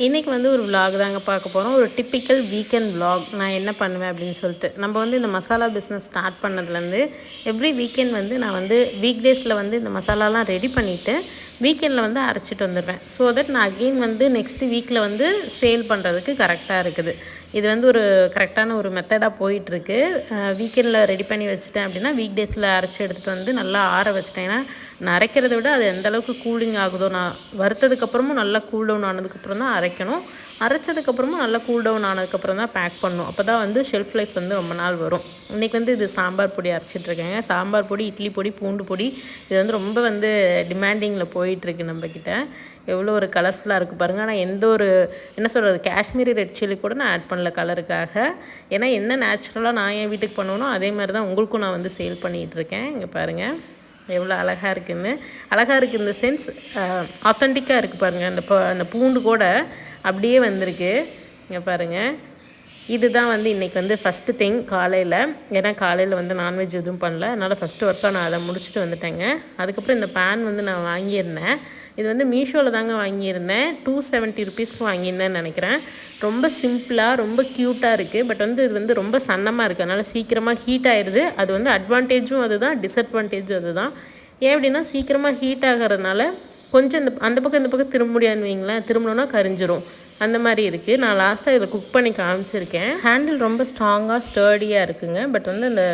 இன்றைக்கி வந்து ஒரு விலாக் தாங்க பார்க்க போகிறோம். ஒரு டிப்பிக்கல் வீக்கெண்ட் விலாக். நான் என்ன பண்ணுவேன் அப்படின்னு சொல்லிட்டு, நம்ம வந்து இந்த மசாலா பிஸ்னஸ் ஸ்டார்ட் பண்ணதுலேருந்து எவ்ரி வீக்கெண்ட் வந்து நான் வந்து வீக் டேஸில் வந்து இந்த மசாலாலாம் ரெடி பண்ணிவிட்டு வீக்கெண்டில் வந்து அரைச்சிட்டு வந்துடுவேன். ஸோ தட் நான் அகெயின் வந்து நெக்ஸ்ட்டு வீக்கில் வந்து சேல் பண்ணுறதுக்கு கரெக்டாக இருக்குது. இது வந்து ஒரு கரெக்டான ஒரு மெத்தடாக போயிட்டுருக்கு. வீக்கெண்டில் ரெடி பண்ணி வச்சுட்டேன் அப்படின்னா வீக் டேஸில் அரைச்சி எடுத்துகிட்டு வந்து நல்லா ஆற வச்சிட்டேன். ஏன்னா நான் அரைக்கிறத விட அது எந்த அளவுக்கு கூலிங் ஆகுதோ, நான் வறுத்ததுக்கப்புறமும் நல்லா கூல் டவுன் ஆனதுக்கப்புறம் தான் அரைக்கணும். அரைச்சதுக்கப்புறமும் நல்லா கூல் டவுன் ஆனதுக்கப்புறம் தான் பேக் பண்ணணும். அப்போ தான் வந்து ஷெல்ஃப் லைஃப் வந்து ரொம்ப நாள் வரும். இன்றைக்கி வந்து இது சாம்பார் பொடி அரைச்சிட்ருக்கேங்க. சாம்பார் பொடி, இட்லி பொடி, பூண்டு பொடி, இது வந்து ரொம்ப வந்து டிமாண்டிங்கில் போயிட்டுருக்கு நம்மக்கிட்ட. எவ்வளோ ஒரு கலர்ஃபுல்லாக இருக்குது பாருங்கள். ஆனால் எந்த ஒரு என்ன சொல்கிறது, காஷ்மீரி ரெட் சில்லி கூட நான் ஆட் பண்ணல கலருக்காக. ஏன்னா என்ன நேச்சுரலாக நான் என் வீட்டுக்கு பண்ணுவேனோ அதே மாதிரி தான் உங்களுக்கும் நான் வந்து சேல் பண்ணிகிட்ருக்கேன். இங்கே பாருங்கள் எவ்வளோ அழகாக இருக்குதுன்னு. அழகாக இருக்குது இந்த சென்ஸ், ஆத்தென்டிக்காக இருக்குது பாருங்கள். அந்த பூண்டு கூட அப்படியே வந்திருக்கு. இங்கே பாருங்கள், இதுதான் வந்து இன்றைக்கி வந்து ஃபஸ்ட்டு திங் காலையில். ஏன்னா காலையில் வந்து நான்வெஜ் எதுவும் பண்ணல, அதனால் ஃபஸ்ட்டு ஒர்க்காக நான் அதை முடிச்சுட்டு வந்துட்டேங்க. அதுக்கப்புறம் இந்த பேன் வந்து நான் வாங்கியிருந்தேன். இது வந்து மீஷோவில் தாங்க வாங்கியிருந்தேன். 270 ருபீஸ்க்கு வாங்கியிருந்தேன்னு நினைக்கிறேன். ரொம்ப சிம்பிளாக ரொம்ப க்யூட்டாக இருக்குது. பட் வந்து இது வந்து ரொம்ப சன்னமாக இருக்குது, அதனால் சீக்கிரமாக ஹீட் ஆயிடுது. அது வந்து அட்வான்டேஜும் அதுதான், டிஸ்அட்வான்டேஜும் அதுதான். ஏன் அப்படின்னா சீக்கிரமாக ஹீட் ஆகிறதுனால கொஞ்சம் அந்த பக்கம் இந்த பக்கம் திரும்ப முடியாதுன்னு வைங்களேன், திரும்பணுன்னா கரிஞ்சிரும். அந்த மாதிரி இருக்குது. நான் லாஸ்ட்டாக இதில் குக் பண்ணி காமிச்சிருக்கேன். ஹேண்டில் ரொம்ப ஸ்ட்ராங்காக ஸ்டர்டியாக இருக்குங்க. பட் வந்து இந்த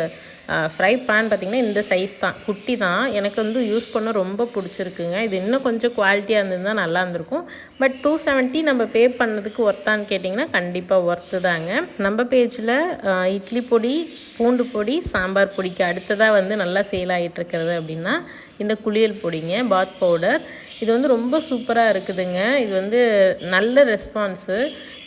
ஃப்ரை பேன் பார்த்திங்கன்னா இந்த சைஸ் தான், குட்டி தான். எனக்கு வந்து யூஸ் பண்ண ரொம்ப பிடிச்சிருக்குங்க. இது இன்னும் கொஞ்சம் குவாலிட்டியாக இருந்ததுன்னா நல்லா இருந்திருக்கும். பட் 270 நம்ம பே பண்ணதுக்கு ஒர்த்தான்னு கேட்டிங்கன்னா கண்டிப்பாக ஒர்த்து தாங்க. நம்ம பேஜில் இட்லி பொடி, பூண்டு பொடி, சாம்பார் பொடிக்கு அடுத்ததாக வந்து நல்லா சேல் ஆகிட்டுருக்கிறது அப்படின்னா இந்த குளியல் பொடிங்க, பாத் பவுடர். இது வந்து ரொம்ப சூப்பராக இருக்குதுங்க. இது வந்து நல்ல ரெஸ்பான்ஸு.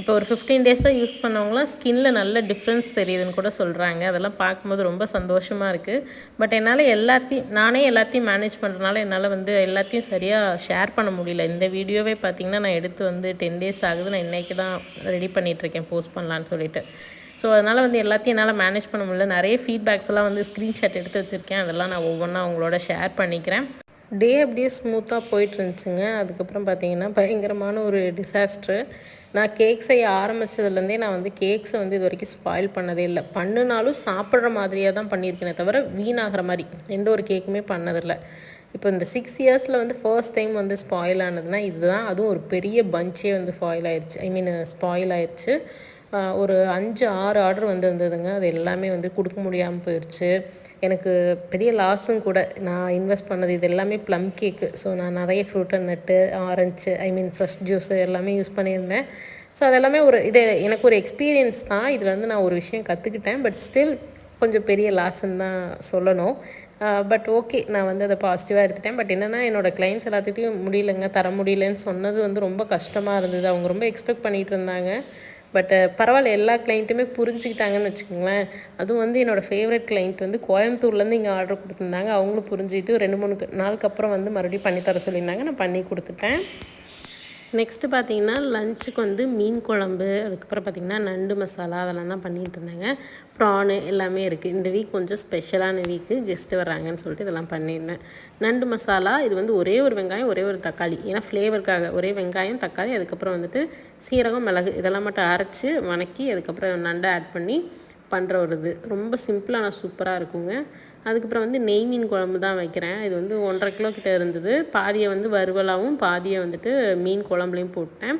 இப்போ ஒரு 15 டேஸாக யூஸ் பண்ணவங்களாம் ஸ்கின்ல நல்ல டிஃப்ரென்ஸ் தெரியுதுன்னு கூட சொல்கிறாங்க. அதெல்லாம் பார்க்கும்போது ரொம்ப சந்தோஷமாக இருக்குது. பட் என்னால் நானே எல்லாத்தையும் மேனேஜ் பண்ணுறதுனால என்னால் வந்து எல்லாத்தையும் சரியாக ஷேர் பண்ண முடியல. இந்த வீடியோவே பார்த்திங்கன்னா நான் எடுத்து வந்து 10 டேஸ் ஆகுது. நான் இன்றைக்கி தான் ரெடி பண்ணிகிட்ருக்கேன் போஸ்ட் பண்ணலான்னு சொல்லிட்டு. ஸோ அதனால் வந்து எல்லாத்தையும் என்னால் மேனேஜ் பண்ண முடியல. நிறைய ஃபீட்பேக்ஸ் எல்லாம் வந்து ஸ்க்ரீன்ஷாட் எடுத்து வச்சுருக்கேன். அதெல்லாம் நான் ஒவ்வொன்றா அவங்களோட ஷேர் பண்ணிக்கிறேன். டே அப்படியே ஸ்மூத்தாக போயிட்டு இருந்துச்சுங்க. அதுக்கப்புறம் பார்த்திங்கன்னா பயங்கரமான ஒரு டிசாஸ்ட்ரு. நான் கேக் செய்ய ஆரம்பித்ததுலேருந்தே நான் வந்து கேக்ஸை வந்து இது வரைக்கும் ஸ்பாயில் பண்ணதே இல்லை. பண்ணினாலும் சாப்பிட்ற மாதிரியாக தான் பண்ணியிருக்கேனே தவிர வீணாகிற மாதிரி எந்த ஒரு கேக்குமே பண்ணதில்லை. இப்போ இந்த 6 இயர்ஸில் வந்து ஃபர்ஸ்ட் டைம் வந்து ஸ்பாயில் ஆனதுன்னா இதுதான். அதுவும் ஒரு பெரிய பஞ்சே வந்து ஸ்பாயில் ஆயிடுச்சு. ஒரு 5-6 ஆர்டர் வந்திருந்ததுங்க. அது எல்லாமே வந்து கொடுக்க முடியாமல் போயிடுச்சு. எனக்கு பெரிய லாஸும் கூட. நான் இன்வெஸ்ட் பண்ணது இது எல்லாமே ப்ளம் கேக்கு. ஸோ நான் நிறைய ஃப்ரூட் அண்ட் நட்டு, ஆரஞ்சு, ஃப்ரெஷ் ஜூஸு எல்லாமே யூஸ் பண்ணியிருந்தேன். ஸோ அதெல்லாமே எனக்கு ஒரு எக்ஸ்பீரியன்ஸ் தான். இதில் வந்து நான் ஒரு விஷயம் கற்றுக்கிட்டேன். பட் ஸ்டில் கொஞ்சம் பெரிய லாஸ்ன்னு தான் சொல்லணும். பட் ஓகே, நான் வந்து அதை பாசிட்டிவாக எடுத்துட்டேன். பட் என்னென்னா என்னோடய கிளைண்ட்ஸ் எல்லாத்துக்கிட்டையும் முடியலைங்க, தர முடியலன்னு சொன்னது வந்து ரொம்ப கஷ்டமாக இருந்தது. அவங்க ரொம்ப எக்ஸ்பெக்ட் பண்ணிகிட்டு இருந்தாங்க. பட் பரவாயில்ல, எல்லா கிளைண்ட்டுமே புரிஞ்சுக்கிட்டாங்கன்னு வச்சுக்கோங்களேன். அதுவும் வந்து என்னோடய ஃபேவரட் கிளைண்ட் வந்து கோயம்புத்தூர்லேருந்து இங்கே ஆர்டர் கொடுத்துருந்தாங்க. அவங்களும் புரிஞ்சுக்கிட்டு 2-3 நாளுக்கு அப்புறம் வந்து மறுபடியும் பண்ணித்தர சொல்லியிருந்தாங்க. நான் பண்ணி கொடுத்துட்டேன். நெக்ஸ்ட்டு பார்த்திங்கன்னா லஞ்சுக்கு வந்து மீன் குழம்பு, அதுக்கப்புறம் பார்த்திங்கன்னா நண்டு மசாலா, அதெல்லாம் தான் பண்ணிகிட்டு இருந்தேங்க. ப்ரானு எல்லாமே இருக்குது. இந்த வீக் கொஞ்சம் ஸ்பெஷலான வீக்கு, கெஸ்ட்டு வர்றாங்கன்னு சொல்லிட்டு இதெல்லாம் பண்ணியிருந்தேன். நண்டு மசாலா இது வந்து ஒரே ஒரு வெங்காயம், ஒரே ஒரு தக்காளி, ஏன்னா ஃப்ளேவருக்காக ஒரே வெங்காயம், தக்காளி, அதுக்கப்புறம் வந்துட்டு சீரகம், மிளகு இதெல்லாம் மட்டும் அரைச்சி வணக்கி அதுக்கப்புறம் நண்டை ஆட் பண்ணி பண்ணுற ஒரு இது ரொம்ப சிம்பிளாக ஆனால் சூப்பராக இருக்குங்க. அதுக்கப்புறம் வந்து நெய் மீன் குழம்பு தான் வைக்கிறேன். இது வந்து 1.5 கிலோ கிட்ட இருந்தது. பாதியை வந்து வறுவலாகவும் பாதியை வந்துட்டு மீன் குழம்புலையும் போட்டேன்.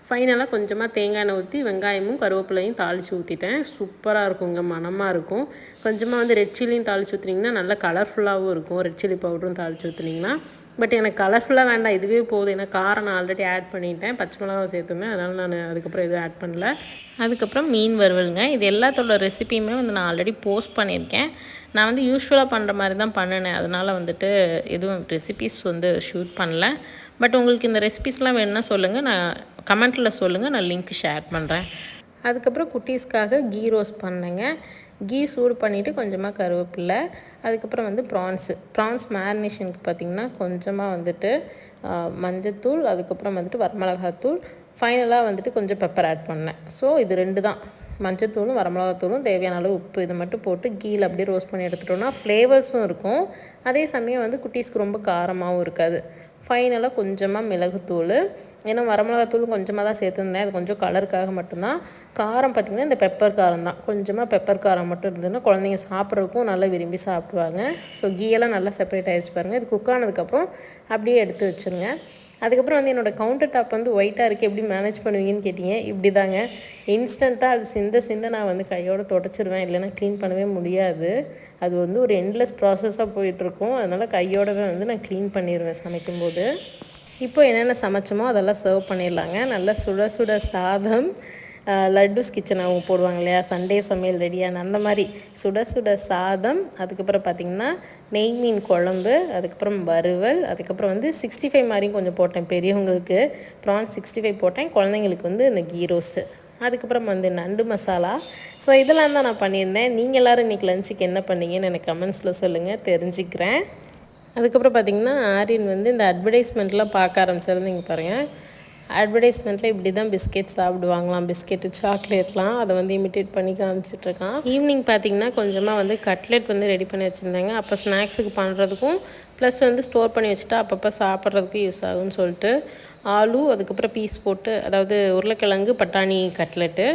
ஃபைனலாக கொஞ்சமாக தேங்காய் எண்ணெய் ஊற்றி வெங்காயமும் கருவேப்பிலையும் தாளித்து ஊற்றிட்டேன். சூப்பராக இருக்குங்க, மணமாக இருக்கும். கொஞ்சமாக வந்து ரெட் சில்லியும் தாளித்து ஊற்றுனீங்கன்னா நல்லா கலர்ஃபுல்லாகவும் இருக்கும். ரெட் சில்லி பவுடரும் தாளித்து ஊற்றுனீங்கன்னா. பட் எனக்கு கலர்ஃபுல்லாக வேண்டாம், இதுவே போதும். ஏன்னா காரம் நான் ஆல்ரெடி ஆட் பண்ணிட்டேன், பச்சை மிளகாவை சேர்த்துருந்தேன். அதனால் நான் அதுக்கப்புறம் எதுவும் ஆட் பண்ணல. அதுக்கப்புறம் மீன் வறுவலுங்க. இது எல்லாத்தோட ரெசிபியுமே வந்து நான் ஆல்ரெடி போஸ்ட் பண்ணியிருக்கேன். நான் வந்து யூஸ்வலாக பண்ணுற மாதிரி தான் பண்ணினேன். அதனால் வந்துட்டு எதுவும் ரெசிபீஸ் வந்து ஷூட் பண்ணல. பட் உங்களுக்கு இந்த ரெசிபீஸ்லாம் வேணும்னா சொல்லுங்கள், நான் கமெண்ட்டில் சொல்லுங்கள், நான் லிங்க் ஷேர் பண்ணுறேன். அதுக்கப்புறம் குட்டீஸ்க்காக கீ ரோஸ்ட் பண்ணேங்க. கீ சூடு பண்ணிவிட்டு கொஞ்சமாக கருவேப்பில்லை, அதுக்கப்புறம் வந்து ப்ரான்ஸ் மேரினேஷனுக்கு பார்த்திங்கன்னா கொஞ்சமாக வந்துட்டு மஞ்சத்தூள், அதுக்கப்புறம் வந்துட்டு வரமிளகாத்தூள், ஃபைனலாக வந்துட்டு கொஞ்சம் பெப்பர் ஆட் பண்ணேன். ஸோ இது 2 தான், மஞ்சத்தூளும் வரமிளகாத்தூளும், தேவையான அளவு உப்பு, இதை மட்டும் போட்டு கீழே அப்படியே ரோஸ்ட் பண்ணி எடுத்துட்டோம்னா ஃப்ளேவர்ஸும் இருக்கும். அதே சமயம் வந்து குட்டீஸ்க்கு ரொம்ப காரமாகவும் இருக்காது. ஃபைனலாக கொஞ்சமாக மிளகுத்தூள், ஏன்னா வரமிளகாத்தூள் கொஞ்சமாக தான் சேர்த்துருந்தேன், அது கொஞ்சம் கலருக்காக மட்டும்தான். காரம் பார்த்திங்கன்னா இந்த பெப்பர் காரம் தான், கொஞ்சமாக பெப்பர் காரம் மட்டும் இருந்ததுன்னா குழந்தைங்க சாப்பிட்றதுக்கும் நல்லா விரும்பி சாப்பிடுவாங்க. ஸோ கீயெல்லாம் நல்லா செப்பரேட் ஆகிடுச்சு பாருங்கள். இது குக் ஆனதுக்கப்புறம் அப்படியே எடுத்து வச்சுருங்க. அதுக்கப்புறம் வந்து என்னோடய கவுண்டர் டாப் வந்து ஒயிட்டாக இருக்குது, எப்படி மேனேஜ் பண்ணுவீங்கன்னு கேட்டிங்க. இப்படி தாங்க, இன்ஸ்டண்ட்டாக அது சிந்த நான் வந்து கையோடு தொடச்சிருவேன், இல்லைனா க்ளீன் பண்ணவே முடியாது. அது வந்து ஒரு எண்ட்லெஸ் ப்ராசஸாக போயிட்டுருக்கும். அதனால் கையோடவே வந்து நான் க்ளீன் பண்ணிடுவேன் சமைக்கும்போது. இப்போ என்னென்ன சமைச்சோமோ அதெல்லாம் சர்வ் பண்ணிடலாங்க. நல்லா சுட சுட சாதம், லட்டுஸ் கிச்சன் அவங்க போடுவாங்க இல்லையா, சண்டே சமையல் ரெடியான அந்த மாதிரி சுட சுட சாதம், அதுக்கப்புறம் பார்த்திங்கன்னா நெய் மீன் குழம்பு, அதுக்கப்புறம் வறுவல், அதுக்கப்புறம் வந்து 65 மாதிரியும் கொஞ்சம் போட்டேன், பெரியவங்களுக்கு ப்ரான் 65 போட்டேன், குழந்தைங்களுக்கு வந்து இந்த கீ ரோஸ்ட்டு, அதுக்கப்புறம் வந்து நண்டு மசாலா. ஸோ இதெல்லாம் தான் நான் பண்ணியிருந்தேன். நீங்கள் எல்லோரும் இன்றைக்கி லஞ்சுக்கு என்ன பண்ணீங்கன்னு எனக்கு கமெண்ட்ஸில் சொல்லுங்கள், தெரிஞ்சுக்கிறேன். அதுக்கப்புறம் பார்த்திங்கன்னா ஆரியன் வந்து இந்த அட்வர்டைஸ்மெண்ட்லாம் பார்க்க ஆரம்பிச்சிருந்தீங்க பாருங்கள். அட்வர்டைஸ்மெண்ட்டில் இப்படி தான் பிஸ்கெட் சாப்பிடுவாங்களாம், பிஸ்கெட்டு சாக்லேட்லாம் அதை வந்து இமிட்டேட் பண்ணி காமிச்சிட்ருக்கான். ஈவினிங் பார்த்திங்கன்னா கொஞ்சமாக வந்து கட்லெட் வந்து ரெடி பண்ணி வச்சுருந்தாங்க. அப்போ ஸ்நாக்ஸுக்கு பண்ணுறதுக்கும் ப்ளஸ் வந்து ஸ்டோர் பண்ணி வச்சுட்டா அப்பப்போ சாப்பிட்றதுக்கும் யூஸ் ஆகும்னு சொல்லிட்டு ஆலு, அதுக்கப்புறம் பீஸ் போட்டு, அதாவது உருளைக்கிழங்கு பட்டாணி கட்லெட்டு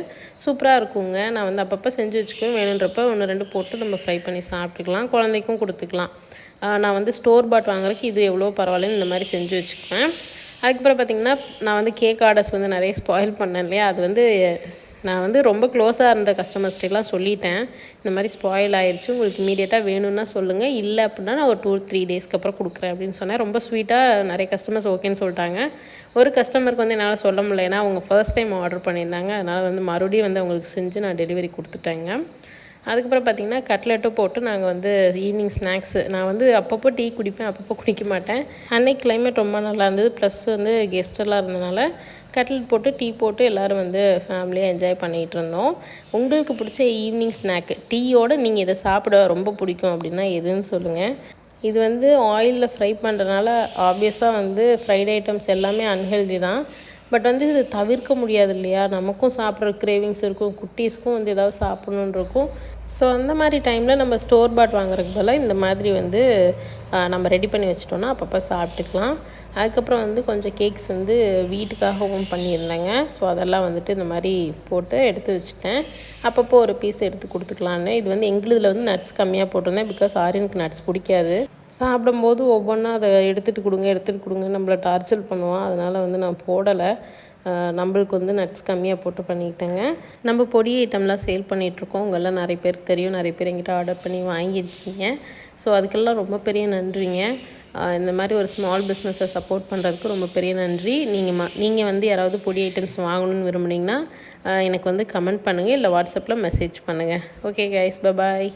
சூப்பராக இருக்குங்க. நான் வந்து அப்பப்போ செஞ்சு வச்சுக்குவேன், வேணுன்றப்போ 1-2 போட்டு நம்ம ஃப்ரை பண்ணி சாப்பிட்டுக்கலாம், குழந்தைக்கும் கொடுத்துக்கலாம். நான் வந்து ஸ்டோர் பாட் வாங்குறதுக்கு இது எவ்வளோ பரவாயில்லன்னு இந்த மாதிரி செஞ்சு வச்சுக்குவேன். அதுக்கப்புறம் பார்த்திங்கன்னா நான் வந்து கேக் ஆர்டர்ஸ் வந்து நிறைய ஸ்பாயில் பண்ணேன் இல்லையா, அது வந்து நான் வந்து ரொம்ப க்ளோஸாக இருந்த கஸ்டமர்ஸ்கிட்டலாம் சொல்லிட்டேன், இந்த மாதிரி ஸ்பாயில் ஆகிடுச்சு, உங்களுக்கு இமீடியட்டாக வேணும்னா சொல்லுங்கள், இல்லை அப்படின்னா நான் ஒரு 2-3 டேஸ்க்கு அப்புறம் கொடுக்குறேன் அப்படின்னு சொன்னேன். ரொம்ப ஸ்வீட்டாக நிறைய கஸ்டமர்ஸ் ஓகேன்னு சொல்லிட்டாங்க. ஒரு கஸ்டமருக்கு வந்து என்னால் சொல்ல முடியல, ஏன்னா அவங்க ஃபர்ஸ்ட் டைம் ஆர்டர் பண்ணியிருந்தாங்க, அதனால் வந்து மறுபடியும் வந்து அவங்களுக்கு செஞ்சு நான் டெலிவரி கொடுத்துட்டேங்க. அதுக்கப்புறம் பார்த்திங்கன்னா கட்லெட்டும் போட்டு நாங்கள் வந்து ஈவினிங் ஸ்நாக்ஸு, நான் வந்து அப்பப்போ டீ குடிப்பேன், அப்பப்போ குடிக்க மாட்டேன். அன்னைக்கு கிளைமேட் ரொம்ப நல்லா இருந்தது, ப்ளஸ் வந்து கெஸ்ட்டெல்லாம் இருந்ததுனால கட்லெட் போட்டு டீ போட்டு எல்லோரும் வந்து ஃபேமிலியாக என்ஜாய் பண்ணிகிட்டு இருந்தோம். உங்களுக்கு பிடிச்ச ஈவினிங் ஸ்நாக்கு டீயோடு நீங்கள் இதை சாப்பிட ரொம்ப பிடிக்கும் அப்படின்னா எதுன்னு சொல்லுங்கள். இது வந்து ஆயிலில் ஃப்ரை பண்ணுறதுனால ஆப்வியஸாக வந்து ஃப்ரைட் ஐட்டம்ஸ் எல்லாமே அன்ஹெல்தி தான். பட் வந்து இது தவிர்க்க முடியாது இல்லையா, நமக்கும் சாப்பிட்ற கிரேவிங்ஸ் இருக்கும், குட்டீஸ்க்கும் வந்து ஏதாவது சாப்பிட்ணுன்னு இருக்கும். ஸோ அந்த மாதிரி டைமில் நம்ம ஸ்டோர் பாட் வாங்குறதுக்கு பதிலாக இந்த மாதிரி வந்து நம்ம ரெடி பண்ணி வச்சிட்டோன்னா அப்பப்போ சாப்பிட்டுக்கலாம். அதுக்கப்புறம் வந்து கொஞ்சம் கேக்ஸ் வந்து வீட்டுக்காகவும் பண்ணியிருந்தேங்க. ஸோ அதெல்லாம் வந்துட்டு இந்த மாதிரி போட்டு எடுத்து வச்சுட்டேன், அப்பப்போ ஒரு பீஸ் எடுத்து கொடுத்துக்கலான்னு. இது வந்து எங்களுதில் வந்து நட்ஸ் கம்மியாக போட்டிருந்தேன், பிகாஸ் ஆரியனுக்கு நட்ஸ் பிடிக்காது. சாப்பிடும்போது ஒவ்வொன்றா அதை எடுத்துகிட்டு கொடுங்க நம்மளை டார்ச்சர் பண்ணுவான், அதனால் வந்து நான் போடலை. நம்மளுக்கு வந்து நட்ஸ் கம்மியாக போட்டு பண்ணிக்கிட்டேங்க. நம்ம பொடி ஐட்டம்லாம் சேல் பண்ணிகிட்ருக்கோம், உங்களெல்லாம் நிறைய பேருக்கு தெரியும், நிறைய பேர் எங்கிட்ட ஆர்டர் பண்ணி வாங்கியிருக்கீங்க. ஸோ அதுக்கெல்லாம் ரொம்ப பெரிய நன்றிங்க. இந்த மாதிரி ஒரு ஸ்மால் பிஸ்னஸை சப்போர்ட் பண்ணுறதுக்கு ரொம்ப பெரிய நன்றி. நீங்கள் வந்து யாராவது பொடி ஐட்டம்ஸ் வாங்கணும்னு விரும்புனீங்கன்னா எனக்கு வந்து கமெண்ட் பண்ணுங்கள், இல்லை வாட்ஸ்அப்பில் மெசேஜ் பண்ணுங்கள். Okay guys, bye bye.